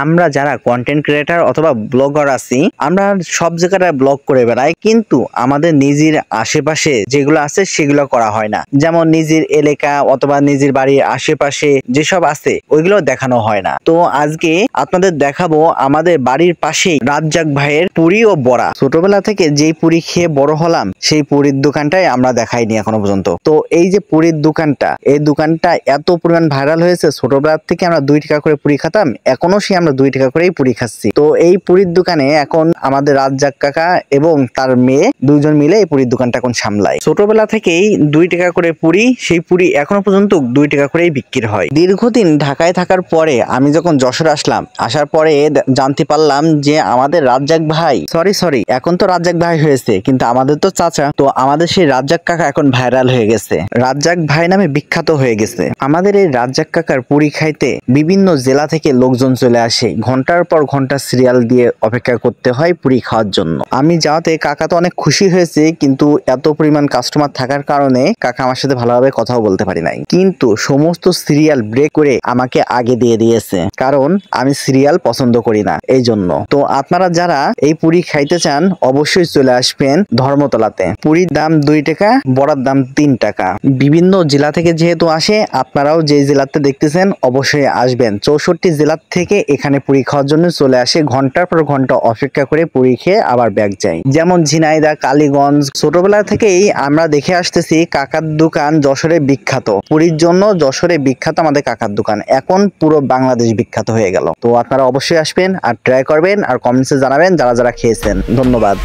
আমরা যারা content creator অথবা ব্লগার আছি, আমরা সব জায়গায় ব্লগ করে বেড়াই, কিন্তু আমাদের নিজের আশেপাশে যেগুলো আছে সেগুলো করা হয় না। যেমন নিজের এলাকা অথবা নিজের বাড়ির আশেপাশে যেসব আছে ওইগুলো দেখানো হয় না। তো আজকে আপনাদের দেখাবো আমাদের বাড়ির পাশেই রাজ্জাক ভাইয়ের পুরি ও বড়া। ছোটবেলা থেকে যেই পুরি খেয়ে বড় হলাম সেই পুরীর দোকানটাই আমরা দেখাইনি এখনো পর্যন্ত। তো এই যে পুরীর দোকানটা, এই দোকানটা এত পরিমাণ ভাইরাল হয়েছে, ছোটবেলা থেকে আমরা 2 টাকা করে পুরি খেতাম, এখনো আমরা 2 টাকা করেই পুরি খাচ্ছি। তো এই পুরীর দোকানে এখন আমাদের রাজ্জাক কাকা এবং তার মেয়ে দুইজন মিলে এই পুরীর দোকানটা এখন সামলায়। ছোটবেলা থেকেই 2 টাকা করে পুরি, সেই পুরি এখনো পর্যন্ত 2 টাকা করেই বিক্রি হয়। দীর্ঘদিন ঢাকায় থাকার পরে আমি যখন যশোর আসলাম, আসার পরে জানতে পারলাম যে আমাদের রাজ্জাক ভাই, সরি এখন তো রাজ্জাক ভাই হয়েছে, কিন্তু আমাদের তো চাচা, তো আমাদের সেই রাজ্জাক কাকা এখন ভাইরাল হয়ে গেছে, রাজ্জাক ভাই নামে বিখ্যাত হয়ে গেছে। আমাদের এই রাজ্জাক কাকার পুরি খাইতে বিভিন্ন জেলা থেকে লোকজন চলে আসে, ঘন্টার পর ঘন্টা সিরিয়াল দিয়ে অপেক্ষা করতে হয় পুরি খাওয়ার জন্য। আমি যাওয়াতে কাকা তো অনেক খুশি হয়েছে, কিন্তু এত পরিমাণ কাস্টমার থাকার কারণে কাকা আমার সাথে ভালোভাবে কথাও বলতে পারি নাই। কিন্তু সমস্ত সিরিয়াল ব্রেক করে আমাকে আগে দিয়ে দিয়েছে, কারণ আমি সিরিয়াল পছন্দ করি না এই জন্য। তো আপনারা যারা এই পুরি খাইতে চান অবশ্যই চলে আসবেন ধর্মতলাতে। পুরির দাম 2 টাকা, বড়ার দাম 3 টাকা। বিভিন্ন জেলা থেকে যেহেতু আসে, আপনারাও যে জেলাতে দেখতেছেন অবশ্যই আসবেন। 64 জেলা থেকে এখানে পুরি খাওয়ার জন্য চলে আসে, ঘন্টার পর ঘন্টা অপেক্ষা করে পুরি খেয়ে আবার ব্যাক যায়। যেমন ঝিনাইদহ, কালীগঞ্জ। ছোটবেলা থেকেই আমরা দেখে আসতেছি কাকার দোকান যশোরে বিখ্যাত, পুরীর জন্য যশোরে বিখ্যাত আমাদের কাকার দোকান, এখন পুরো বাংলাদেশ বিখ্যাত হয়ে গেল। তো আপনারা অবশ্যই আসবেন আর ট্রাই করবেন আর কমেন্টসে জানাবেন যারা যারা খেয়েছেন। ধন্যবাদ।